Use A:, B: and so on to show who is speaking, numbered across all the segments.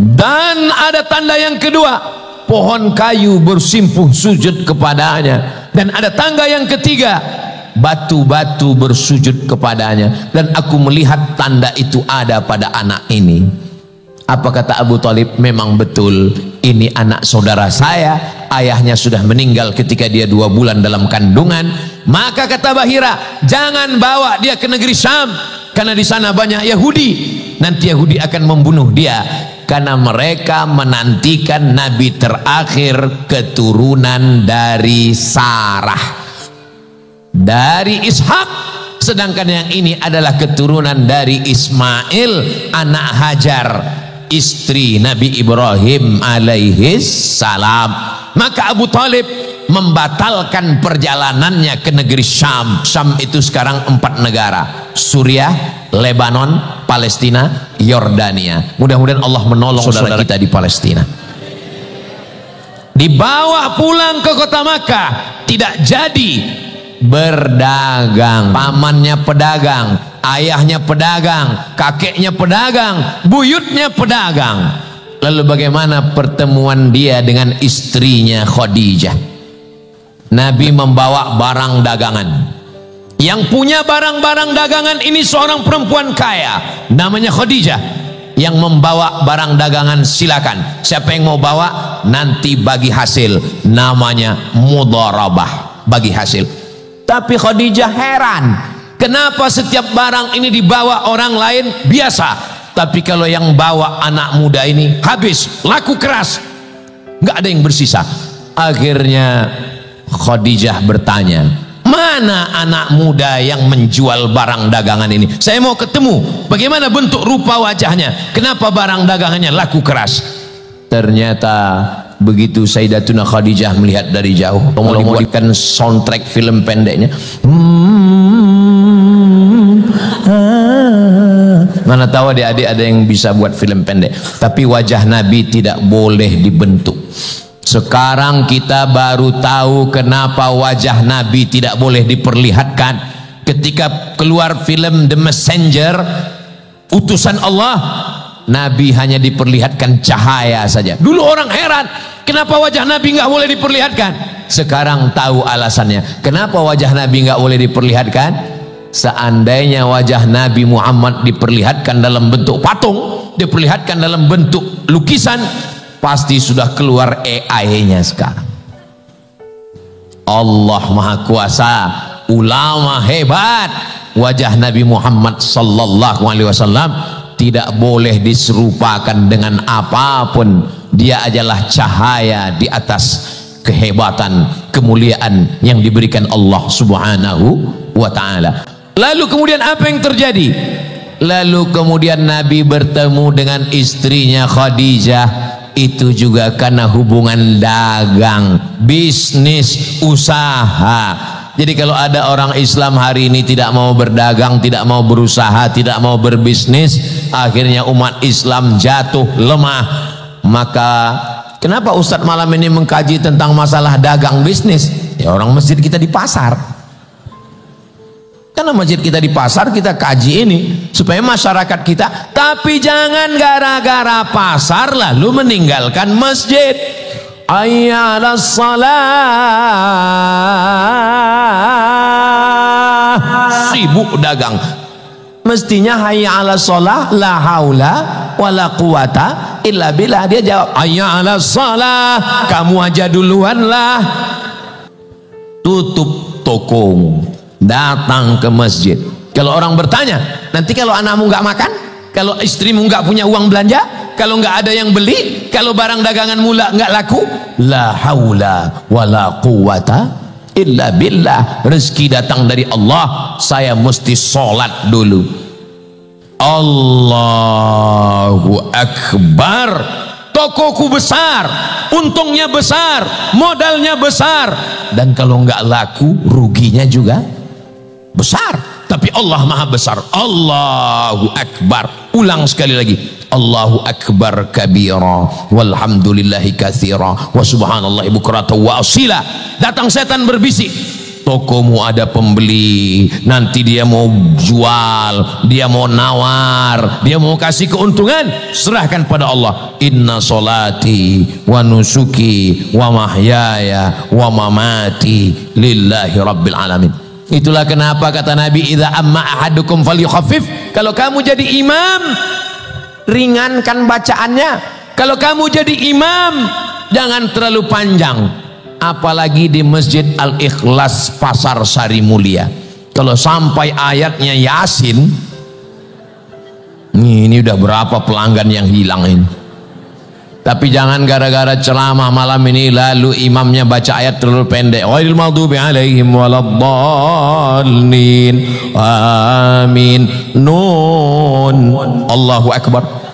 A: Dan ada tanda yang kedua, pohon kayu bersimpuh sujud kepadanya. Dan ada tangga yang ketiga, batu-batu bersujud kepadanya. Dan aku melihat tanda itu ada pada anak ini. Apa kata Abu Thalib? Memang betul, ini anak saudara saya, ayahnya sudah meninggal ketika dia 2 bulan dalam kandungan. Maka kata Bahira, jangan bawa dia ke negeri Syam, karena di sana banyak Yahudi. Nanti Yahudi akan membunuh dia, karena mereka menantikan nabi terakhir keturunan dari Sarah, dari Ishak. Sedangkan yang ini adalah keturunan dari Ismail, anak Hajar, istri Nabi Ibrahim alaihis salam. Maka Abu Thalib membatalkan perjalanannya ke negeri Syam. Syam itu sekarang 4 negara: Suriah, Lebanon, Palestina, Yordania. Mudah-mudahan Allah menolong saudara kita di Palestina. Dibawa pulang ke kota Makkah, tidak jadi berdagang. Pamannya pedagang, ayahnya pedagang, kakeknya pedagang, buyutnya pedagang. Lalu bagaimana pertemuan dia dengan istrinya Khadijah? Nabi membawa barang dagangan. Yang punya barang-barang dagangan ini seorang perempuan kaya, namanya Khadijah. Yang membawa barang dagangan silakan. Siapa yang mau bawa, nanti bagi hasil. Namanya mudharabah, bagi hasil. Tapi Khadijah heran, kenapa setiap barang ini dibawa orang lain biasa, tapi kalau yang bawa anak muda ini habis, laku keras, nggak ada yang bersisa. Akhirnya Khadijah bertanya, mana anak muda yang menjual barang dagangan ini? Saya mau ketemu, bagaimana bentuk rupa wajahnya, kenapa barang dagangannya laku keras? Ternyata begitu Sayyidatuna Khadijah melihat dari jauh, mau dibuatkan soundtrack film pendeknya, mana tahu adik-adik ada yang bisa buat film pendek. Tapi wajah Nabi tidak boleh dibentuk. Sekarang kita baru tahu kenapa wajah Nabi tidak boleh diperlihatkan. Ketika keluar film The Messenger, utusan Allah, Nabi hanya diperlihatkan cahaya saja. Dulu orang heran, kenapa wajah Nabi nggak boleh diperlihatkan? Sekarang tahu alasannya. Kenapa wajah Nabi nggak boleh diperlihatkan? Seandainya wajah Nabi Muhammad diperlihatkan dalam bentuk patung, diperlihatkan dalam bentuk lukisan, pasti sudah keluar AI-nya sekarang. Allah Maha Kuasa, ulama hebat. Wajah Nabi Muhammad sallallahu alaihi wasallam tidak boleh diserupakan dengan apapun. Dia adalah cahaya di atas kehebatan, kemuliaan yang diberikan Allah Subhanahu wa ta'ala. Lalu kemudian apa yang terjadi? Lalu kemudian Nabi bertemu dengan istrinya Khadijah. Itu juga karena hubungan dagang, bisnis, usaha. Jadi kalau ada orang Islam hari ini tidak mau berdagang, tidak mau berusaha, tidak mau berbisnis, akhirnya umat Islam jatuh lemah. Maka kenapa Ustadz malam ini mengkaji tentang masalah dagang bisnis? Ya orang masjid kita di pasar. Karena masjid kita di pasar, kita kaji ini supaya masyarakat kita. Tapi jangan gara-gara pasar lalu meninggalkan masjid. Hayya 'alas shalah, sibuk dagang. Mestinya hayya 'alas shalah, la haula wala quwata illa billah. Dia jawab hayya 'alas shalah, kamu aja duluan lah. Tutup tokomu, datang ke masjid. Kalau orang bertanya, nanti kalau anakmu nggak makan, kalau istrimu nggak punya uang belanja, kalau nggak ada yang beli, kalau barang dagangan mula nggak laku, la haula wala quwata illa billah. Rezeki datang dari Allah, saya mesti sholat dulu. Allahu Akbar. Tokoku besar, untungnya besar, modalnya besar, dan kalau nggak laku ruginya juga besar. Tapi Allah Maha Besar. Allahu Akbar. Ulang sekali lagi, Allahu Akbar kabira walhamdulillahi katsira wa subhanallahi bukratan wa asila. Datang setan berbisik, tokomu ada pembeli, nanti dia mau jual, dia mau nawar, dia mau kasih keuntungan, serahkan pada Allah. Inna solati wa nusuki wa mahyaya wa mamati lillahi rabbil alamin. Itulah kenapa kata Nabi, idza amma ahadukum falyukhaffif. Kalau kamu jadi imam, ringankan bacaannya. Kalau kamu jadi imam, jangan terlalu panjang. Apalagi di Masjid Al-Ikhlas Pasar Sari Mulia, kalau sampai ayatnya Yasin, ini udah berapa pelanggan yang hilang ini. Tapi jangan gara-gara ceramah malam ini lalu imamnya baca ayat terlalu pendek. Ghairil maghdubi alaihim waladdallin. Amin. Nun. Allahu akbar.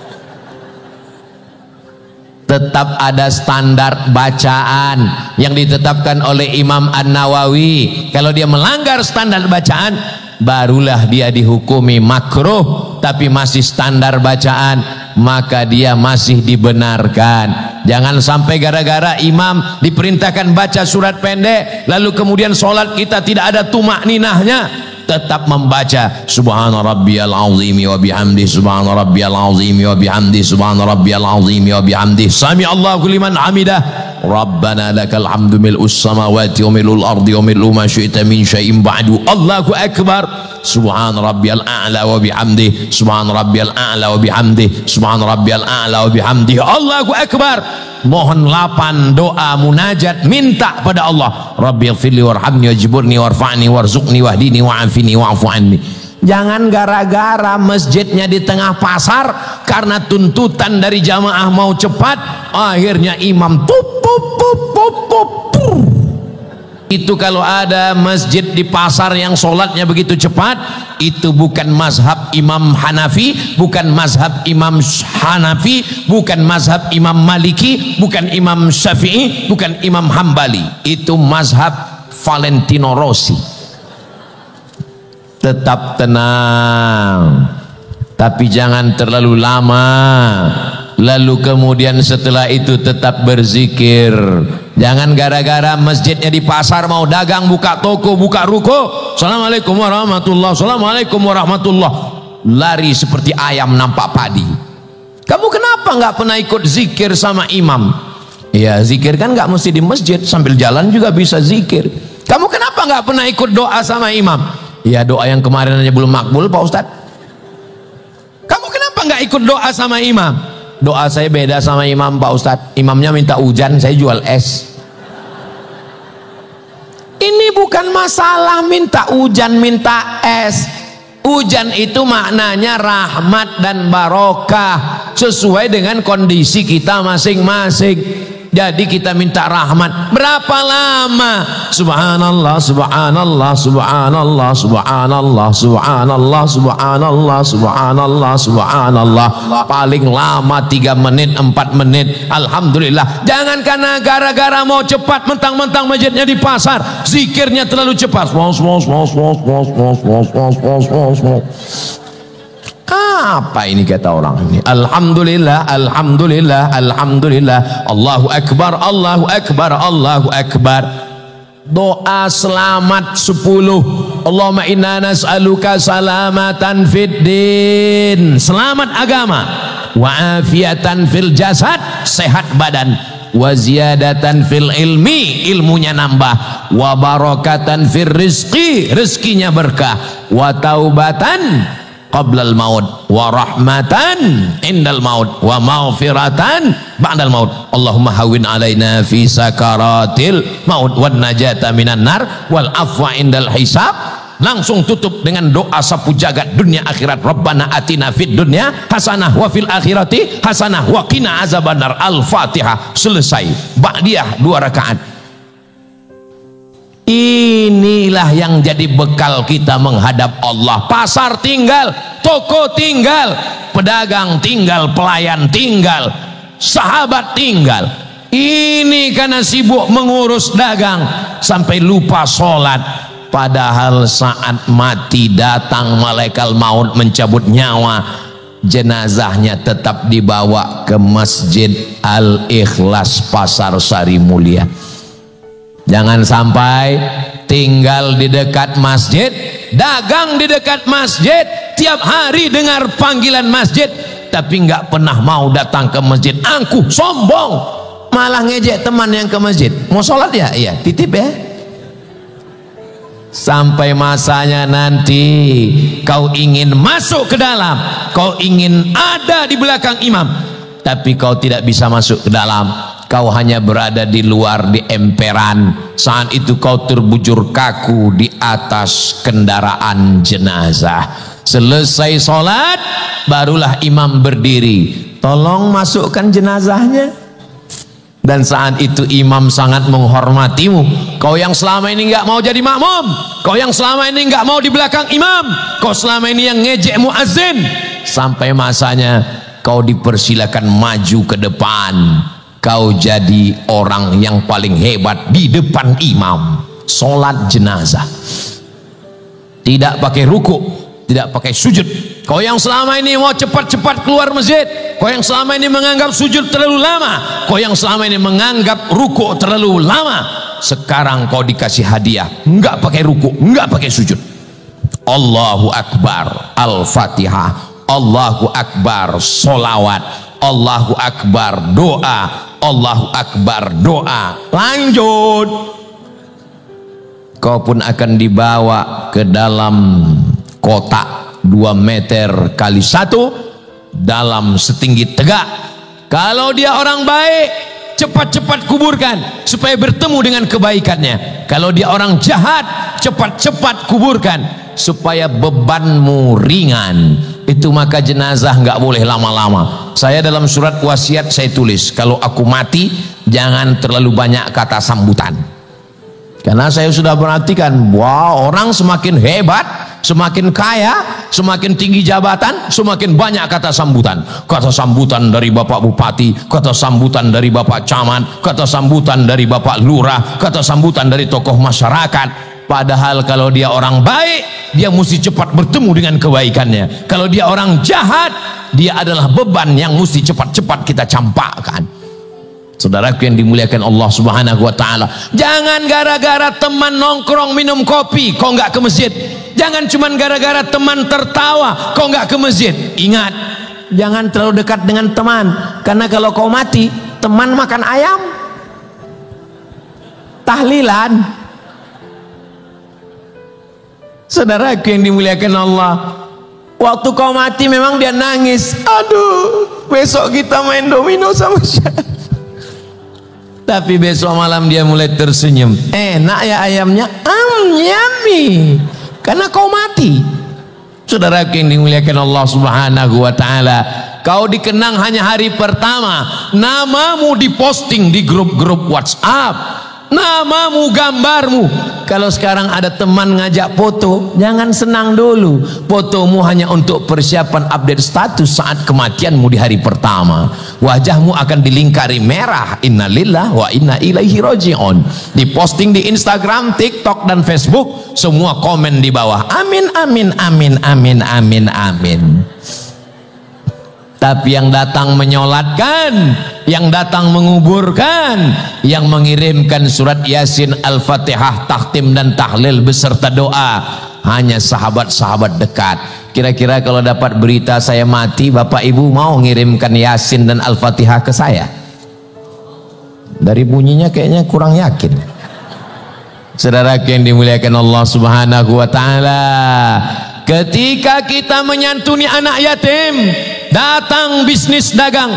A: Tetap ada standar bacaan yang ditetapkan oleh Imam An-Nawawi. Kalau dia melanggar standar bacaan, barulah dia dihukumi makruh. Tapi masih standar bacaan, maka dia masih dibenarkan. Jangan sampai gara-gara imam diperintahkan baca surat pendek, lalu kemudian sholat kita tidak ada tumakninahnya. Tetap membaca subhana rabbiyal azimi wa bihamdi, subhana rabbiyal azimi wa bihamdi, subhana rabbiyal azimi wa bihamdi, sami Allahu liman hamidah, rabbana lakal hamdu mil'us samawati wa mil'ul ardi wa mil'u ma syi'ta min syai'in ba'du, Allahu akbar, subhana rabbiyal a'la wa bihamdi, subhana rabbiyal a'la wa bihamdi, subhana rabbiyal a'la wa bihamdi, Allahu akbar. Mohon lapan doa munajat, minta pada Allah, Rabbighfirli warhamni wajburni warfa'ni warzuqni wahdini wa'afini wa'fu anni. Jangan gara-gara masjidnya di tengah pasar, karena tuntutan dari jamaah mau cepat, akhirnya imam pup pup pup pup pup. Itu kalau ada masjid di pasar yang sholatnya begitu cepat, itu bukan mazhab Imam Hanafi, bukan mazhab Imam Hanafi, bukan mazhab Imam Maliki, bukan Imam Syafi'i, bukan Imam Hambali. Itu mazhab Valentino Rossi. Tetap tenang, tapi jangan terlalu lama. Lalu kemudian setelah itu tetap berzikir. Jangan gara-gara masjidnya di pasar mau dagang, buka toko, buka ruko, assalamualaikum warahmatullah, assalamualaikum warahmatullah, lari seperti ayam nampak padi. Kamu kenapa nggak pernah ikut zikir sama imam? Ya zikir kan nggak mesti di masjid, sambil jalan juga bisa zikir. Kamu kenapa nggak pernah ikut doa sama imam? Ya doa yang kemarin aja belum makbul Pak Ustadz. Kamu kenapa nggak ikut doa sama imam? Doa saya beda sama imam Pak Ustadz. Imamnya minta hujan, saya jual es. Ini bukan masalah minta hujan, minta es. Hujan itu maknanya rahmat dan barokah, sesuai dengan kondisi kita masing-masing. Jadi kita minta rahmat. Berapa lama? Subhanallah, subhanallah, subhanallah, subhanallah, subhanallah, subhanallah, subhanallah, subhanallah. Paling lama 3 menit, 4 menit. Alhamdulillah. Jangan karena gara-gara mau cepat, mentang-mentang masjidnya di pasar, zikirnya terlalu cepat. Apa ini kata orang ini? Alhamdulillah, alhamdulillah, alhamdulillah, Allahu akbar, Allahu akbar, Allahu akbar. Doa selamat 10. Allahumma inna nas'aluka salamatan fid din, selamat agama, wa afiatan fil jasad, sehat badan, wa ziyadatan fil ilmi, ilmunya nambah, wa barakatan fil rizqi, rizkinya berkah, wa taubatan qablal maut, wa rahmatan indal maut, wa maghfiratan ba'dal maut. Allahumma hawwin alaina fi sakaratil maut wan najata minan nar wal afwa indal hisab. Langsung tutup dengan doa sapu jagat dunia akhirat. Rabbana atina fid dunya hasanah wa fil akhirati hasanah wa qina azabannar. Al-Fatihah. Selesai. Ba'diyah 2 rakaat. Inilah yang jadi bekal kita menghadap Allah. Pasar tinggal, toko tinggal, pedagang tinggal, pelayan tinggal, sahabat tinggal. Ini karena sibuk mengurus dagang sampai lupa sholat. Padahal saat mati datang malaikat maut mencabut nyawa, jenazahnya tetap dibawa ke Masjid Al-Ikhlas Pasar Sari Mulia. Jangan sampai tinggal di dekat masjid, dagang di dekat masjid, tiap hari dengar panggilan masjid, tapi nggak pernah mau datang ke masjid. Angkuh, sombong, malah ngejek teman yang ke masjid. Mau sholat ya? Iya, titip ya. Sampai masanya nanti kau ingin masuk ke dalam, kau ingin ada di belakang imam, tapi kau tidak bisa masuk ke dalam, kau hanya berada di luar, di emperan. Saat itu kau terbujur kaku di atas kendaraan jenazah. Selesai sholat, barulah imam berdiri, tolong masukkan jenazahnya. Dan saat itu imam sangat menghormatimu. Kau yang selama ini nggak mau jadi makmum, kau yang selama ini nggak mau di belakang imam, kau selama ini yang ngejek muazzin, sampai masanya kau dipersilakan maju ke depan. Kau jadi orang yang paling hebat di depan imam. Sholat jenazah tidak pakai ruku, tidak pakai sujud. Kau yang selama ini mau cepat-cepat keluar masjid, kau yang selama ini menganggap sujud terlalu lama, kau yang selama ini menganggap ruku terlalu lama, sekarang kau dikasih hadiah, enggak pakai ruku, enggak pakai sujud. Allahu Akbar, Al-Fatihah, Allahu Akbar, solawat, Allahu Akbar, doa, Allahu Akbar, doa. Lanjut, kau pun akan dibawa ke dalam kotak 2 meter kali 1 dalam setinggi tegak. Kalau dia orang baik, cepat-cepat kuburkan supaya bertemu dengan kebaikannya. Kalau dia orang jahat, cepat-cepat kuburkan supaya bebanmu ringan. Itu maka jenazah nggak boleh lama-lama. Saya dalam surat wasiat saya tulis, kalau aku mati jangan terlalu banyak kata sambutan. Karena saya sudah perhatikan, wah, orang semakin hebat, semakin kaya, semakin tinggi jabatan, semakin banyak kata sambutan. Kata sambutan dari Bapak Bupati, kata sambutan dari Bapak Camat, kata sambutan dari Bapak Lurah, kata sambutan dari tokoh masyarakat. Padahal kalau dia orang baik, dia mesti cepat bertemu dengan kebaikannya. Kalau dia orang jahat, dia adalah beban yang mesti cepat-cepat kita campakkan. Saudaraku yang dimuliakan Allah Subhanahu wa taala, jangan gara-gara teman nongkrong minum kopi kau nggak ke masjid. Jangan cuman gara-gara teman tertawa kau nggak ke masjid. Ingat, jangan terlalu dekat dengan teman, karena kalau kau mati, teman makan ayam, tahlilan. Saudaraku yang dimuliakan Allah, waktu kau mati memang dia nangis, aduh besok kita main domino sama siapa. Tapi besok malam dia mulai tersenyum, enak ya ayamnya, yummy, karena kau mati. Saudara yang dimuliakan Allah Subhanahu wa taala, kau dikenang hanya hari pertama, namamu diposting di grup-grup WhatsApp, namamu, gambarmu. Kalau sekarang ada teman ngajak foto, jangan senang dulu. Fotomu hanya untuk persiapan update status saat kematianmu di hari pertama. Wajahmu akan dilingkari merah, innalillah wa inna ilaihi raji'un. Diposting di Instagram, TikTok dan Facebook, semua komen di bawah, amin amin amin amin amin amin. Tapi yang datang menyolatkan, yang datang menguburkan, yang mengirimkan surat Yasin, Al-Fatihah, takhtim dan tahlil beserta doa, hanya sahabat-sahabat dekat. Kira-kira kalau dapat berita saya mati, Bapak Ibu mau ngirimkan Yasin dan Al-Fatihah ke saya? Dari bunyinya kayaknya kurang yakin. Saudara yang dimuliakan Allah Subhanahu wa taala, ketika kita menyantuni anak yatim, datang bisnis dagang,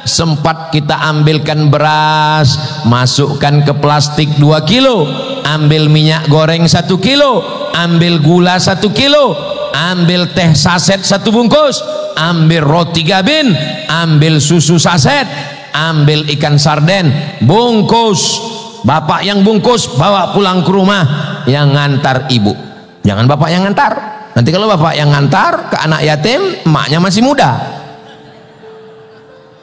A: sempat kita ambilkan beras, masukkan ke plastik 2 kilo, ambil minyak goreng 1 kilo, ambil gula 1 kilo, ambil teh saset 1 bungkus, ambil roti gabin, ambil susu saset, ambil ikan sarden bungkus. Bapak yang bungkus bawa pulang ke rumah, yang ngantar ibu, jangan bapak yang ngantar. Nanti kalau bapak yang ngantar ke anak yatim, emaknya masih muda.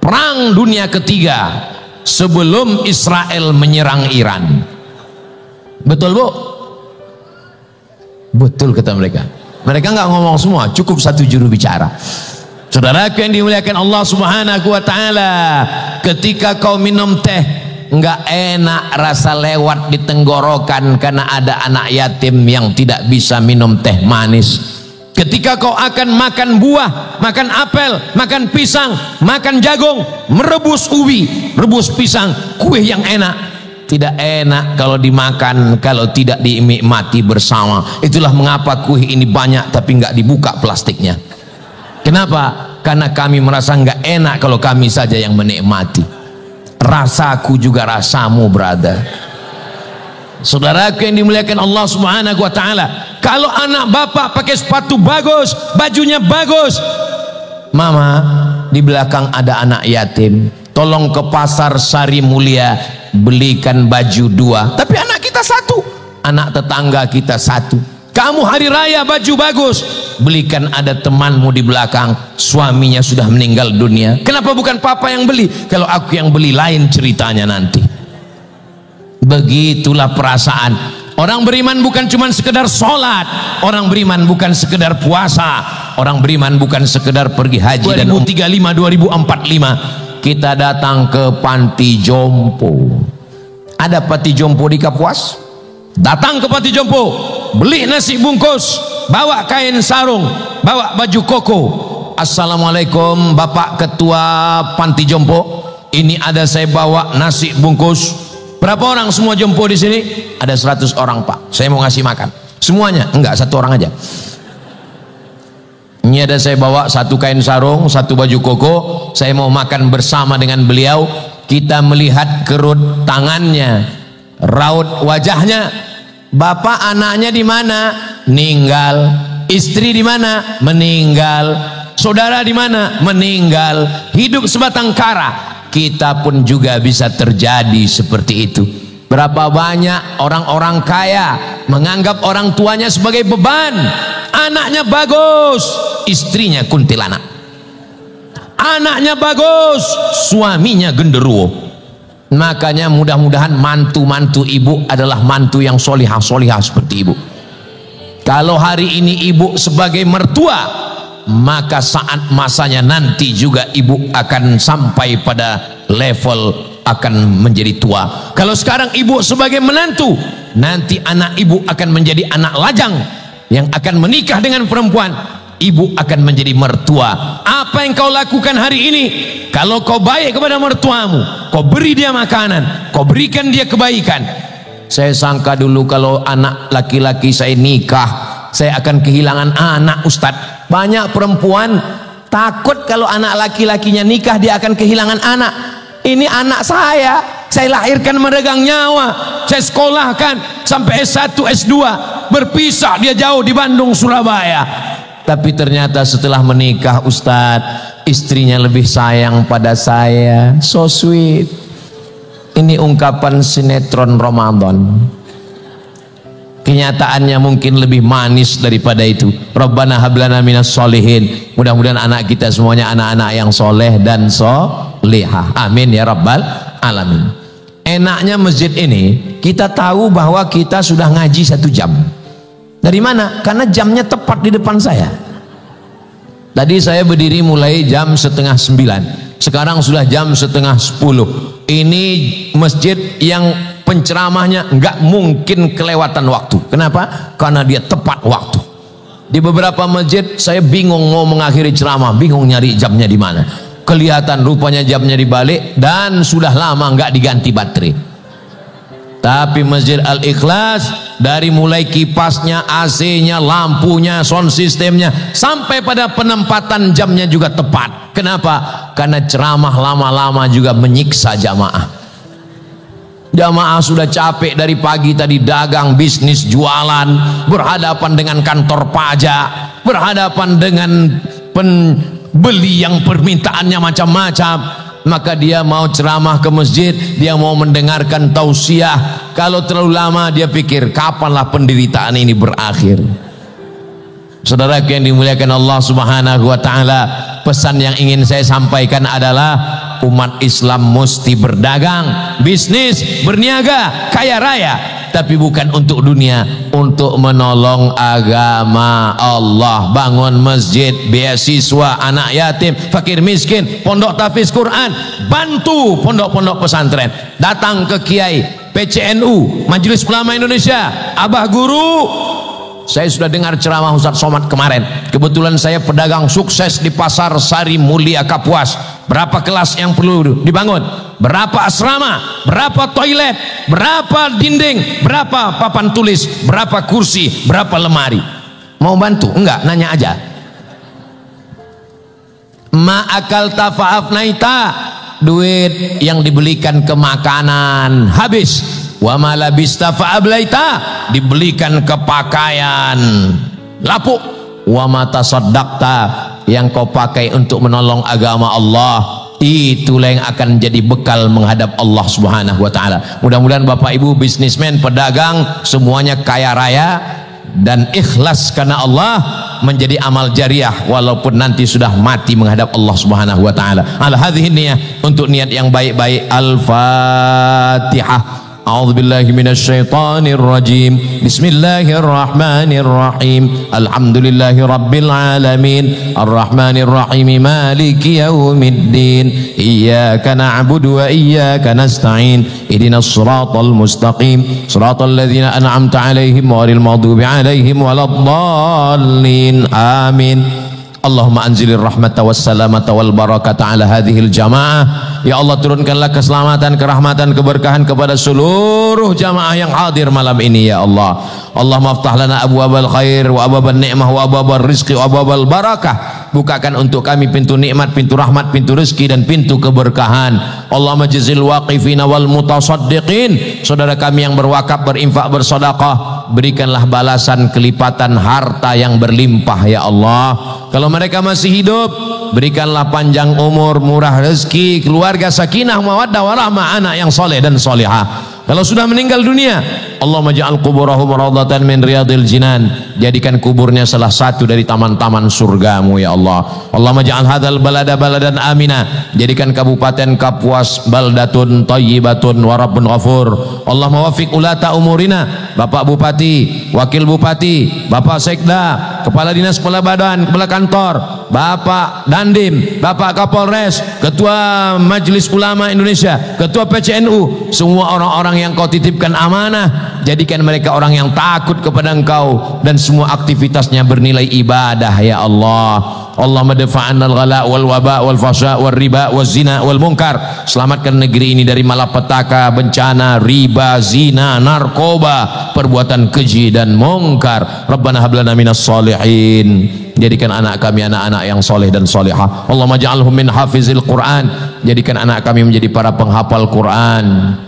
A: Perang dunia ketiga sebelum Israel menyerang Iran. Betul bu? Betul kata mereka. Mereka nggak ngomong semua, cukup 1 juru bicara. Saudara yang dimuliakan Allah Subhanahu wa taala, ketika kau minum teh nggak enak rasa lewat di tenggorokan karena ada anak yatim yang tidak bisa minum teh manis. Ketika kau akan makan buah, makan apel, makan pisang, makan jagung, merebus ubi, rebus pisang, kue yang enak, tidak enak kalau dimakan kalau tidak dinikmati bersama. Itulah mengapa kue ini banyak tapi nggak dibuka plastiknya. Kenapa? Karena kami merasa nggak enak kalau kami saja yang menikmati. Rasaku juga rasamu, brother. Saudaraku yang dimuliakan Allah Subhanahu wa taala, kalau anak bapak pakai sepatu bagus, bajunya bagus, mama, di belakang ada anak yatim, tolong ke pasar Sari Mulia belikan baju 2, tapi anak kita 1, anak tetangga kita 1. Kamu hari raya baju bagus, belikan ada temanmu di belakang, suaminya sudah meninggal dunia. Kenapa bukan papa yang beli? Kalau aku yang beli lain ceritanya nanti. Begitulah perasaan orang beriman. Bukan cuma sekedar sholat, orang beriman bukan sekedar puasa, orang beriman bukan sekedar pergi haji. 2035 kita datang ke panti jompo. Ada panti jompo di Kapuas? Datang ke panti jompo, beli nasi bungkus, bawa kain sarung, bawa baju koko. Assalamualaikum Bapak Ketua Panti Jompo, ini ada saya bawa nasi bungkus. Berapa orang semua jompo di sini? Ada 100 orang Pak. Saya mau ngasih makan. Semuanya? Enggak, 1 orang aja. Ini ada saya bawa 1 kain sarung, 1 baju koko. Saya mau makan bersama dengan beliau. Kita melihat kerut tangannya, raut wajahnya. Bapak anaknya di mana? Meninggal. Istri di mana? Meninggal. Saudara di mana? Meninggal. Hidup sebatang kara. Kita pun juga bisa terjadi seperti itu. Berapa banyak orang-orang kaya menganggap orang tuanya sebagai beban. Anaknya bagus, istrinya kuntilanak. Anaknya bagus, suaminya genderuwo. Makanya mudah-mudahan mantu-mantu ibu adalah mantu yang solihah-solihah seperti ibu. Kalau hari ini ibu sebagai mertua, maka saat masanya nanti juga ibu akan sampai pada level akan menjadi tua. Kalau sekarang ibu sebagai menantu, nanti anak ibu akan menjadi anak lajang yang akan menikah dengan perempuan. Ibu akan menjadi mertua. Apa yang kau lakukan hari ini? Kalau kau baik kepada mertuamu, kau beri dia makanan, kau berikan dia kebaikan. Saya sangka dulu kalau anak laki-laki saya nikah, saya akan kehilangan anak, Ustadz. Banyak perempuan takut kalau anak laki-lakinya nikah dia akan kehilangan anak. Ini anak saya lahirkan meregang nyawa, saya sekolahkan sampai S1, S2, berpisah dia jauh di Bandung, Surabaya. Tapi ternyata setelah menikah, Ustadz, istrinya lebih sayang pada saya. So sweet. Ini ungkapan sinetron Ramadan. Kenyataannya mungkin lebih manis daripada itu. Rabbana hablana minas solihin. Mudah-mudahan anak kita semuanya anak-anak yang soleh dan solihah. Amin ya rabbal alamin. Enaknya masjid ini, kita tahu bahwa kita sudah ngaji 1 jam. Dari mana? Karena jamnya tepat di depan saya. Tadi saya berdiri mulai jam 8:30. Sekarang sudah jam 9:30. Ini masjid yang penceramahnya nggak mungkin kelewatan waktu. Kenapa? Karena dia tepat waktu. Di beberapa masjid saya bingung mau mengakhiri ceramah, bingung nyari jamnya di mana. Kelihatan rupanya jamnya dibalik dan sudah lama nggak diganti baterai. Tapi Masjid Al-Ikhlas, dari mulai kipasnya, AC-nya, lampunya, sound systemnya, sampai pada penempatan jamnya juga tepat. Kenapa? Karena ceramah lama-lama juga menyiksa jamaah. Jamaah sudah capek dari pagi tadi dagang, bisnis, jualan, berhadapan dengan kantor pajak, berhadapan dengan pembeli yang permintaannya macam-macam. Maka dia mau ceramah ke masjid, dia mau mendengarkan tausiah. Kalau terlalu lama dia pikir kapanlah penderitaan ini berakhir. Saudara yang dimuliakan Allah Subhanahu wa taala, pesan yang ingin saya sampaikan adalah umat Islam mesti berdagang, bisnis, berniaga, kaya raya, tapi bukan untuk dunia, untuk menolong agama Allah. Bangun masjid, beasiswa anak yatim, fakir miskin, pondok tahfiz Quran, bantu pondok-pondok pesantren. Datang ke kiai, PCNU, Majelis Ulama Indonesia, abah guru. Saya sudah dengar ceramah Ustaz Somad kemarin. Kebetulan saya pedagang sukses di Pasar Sari Mulia Kapuas. Berapa kelas yang perlu dibangun? Berapa asrama? Berapa toilet? Berapa dinding? Berapa papan tulis? Berapa kursi? Berapa lemari? Mau bantu? Enggak, nanya aja. Ma'akal tafa'afnaita, duit yang dibelikan ke makanan habis. Wa malabista fa'ablaita, dibelikan ke pakaian lapuk. Wa mata saddaqta, yang kau pakai untuk menolong agama Allah, itulah yang akan jadi bekal menghadap Allah Subhanahu wa taala. Mudah-mudahan Bapak Ibu bisnismen, pedagang semuanya kaya raya dan ikhlas karena Allah, menjadi amal jariah walaupun nanti sudah mati menghadap Allah Subhanahu wa taala. Ala hadhihi niyah, untuk niat yang baik-baik. Al-Fatihah. A'udzubillahi minasyaitonir rajim. Bismillahirrahmanirrahim. Alhamdulillahi rabbil alamin. Arrahmanir rahim. Maliki yaumiddin. Iyyaka na'budu wa iyyaka nasta'in. Ihdinas siratal mustaqim. Siratal ladzina an'amta 'alaihim ghairil maghdubi 'alaihim waladdallin. Amin. Allahumma anzilir rahmata wassalamata wal barakata ala hadhil jamaah. Ya Allah, turunkanlah keselamatan, kerahmatan, keberkahan kepada seluruh jamaah yang hadir malam ini ya Allah. Allahumma aftah lana abwabal khair wa abwabal ni'mah wa abwabal rizqi wa abwabal barakah. Bukakan untuk kami pintu nikmat, pintu rahmat, pintu rezeki dan pintu keberkahan. Allahumma jazil waqifina wal mutasaddiqin. Saudara kami yang berwakaf, berinfak, bersedekah, berikanlah balasan kelipatan harta yang berlimpah ya Allah. Kalau mereka masih hidup, berikanlah panjang umur, murah rezeki, keluarga sakinah mawaddah warahmah, anak yang soleh dan solehah. Kalau sudah meninggal dunia, Allahumma ja'al kuburahum rawdatan min riyadil jinan. Jadikan kuburnya salah satu dari taman-taman surgamu ya Allah. Allahumma ja'al hadzal balada baladan amina. Jadikan kabupaten Kapuas baldatun thayyibatun wa rabbun ghafur. Allahumma wafiq ulata umurina, Bapak Bupati, Wakil Bupati, Bapak Sekda, Kepala Dinas, Kepala Badan, Kepala Kantor, Bapak Dandim, Bapak Kapolres, Ketua Majelis Ulama Indonesia, Ketua PCNU, semua orang-orang yang kau titipkan amanah, jadikan mereka orang yang takut kepada engkau dan semua aktivitasnya bernilai ibadah ya Allah. Allahumma dafa'anna al-ghala wal waba wal fasha wal riba wal zina wal munkar. Selamatkan negeri ini dari malapetaka, bencana, riba, zina, narkoba, perbuatan keji dan munkar. Rabbana hab lana minas solihin. Jadikan anak kami anak-anak yang soleh dan solehah. Allahumma ja'alhum min hafizil Quran. Jadikan anak kami menjadi para penghafal Quran.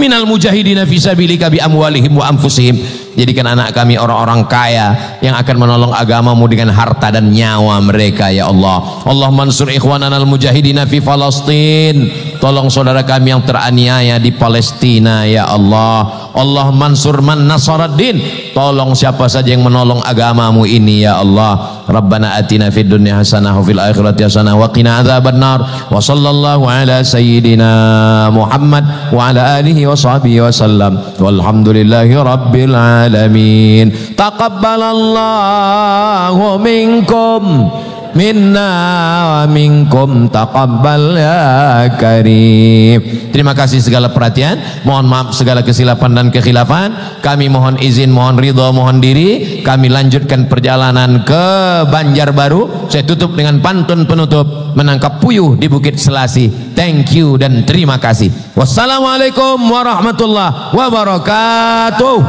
A: Minal mujahidina fi sabilika bi amwalihim wa anfusihim. Jadikan anak kami orang-orang kaya yang akan menolong agamamu dengan harta dan nyawa mereka ya Allah. Allahumma ansur ikhwanana al-mujahidina fi Palestin. Tolong saudara kami yang teraniaya di Palestina ya Allah. Allahumma ansur man nasaraddin. Tolong siapa saja yang menolong agamamu ini ya Allah. Rabbana atina fid dunya hasanah wa fil akhirati hasanah wa qina adzabannar. Wa sallallahu ala sayyidina Muhammad wa ala alihi wa sahbihi wa sallam. Walhamdulillahi rabbil alamin. Taqabbalallahu minkum minna wa minkum taqabbal ya karim. Terima kasih segala perhatian, mohon maaf segala kesilapan dan kekhilafan. Kami mohon izin, mohon ridho, mohon diri. Kami lanjutkan perjalanan ke Banjarbaru. Saya tutup dengan pantun penutup, menangkap puyuh di Bukit Selasi. Thank you dan terima kasih. Wassalamualaikum warahmatullahi wabarakatuh.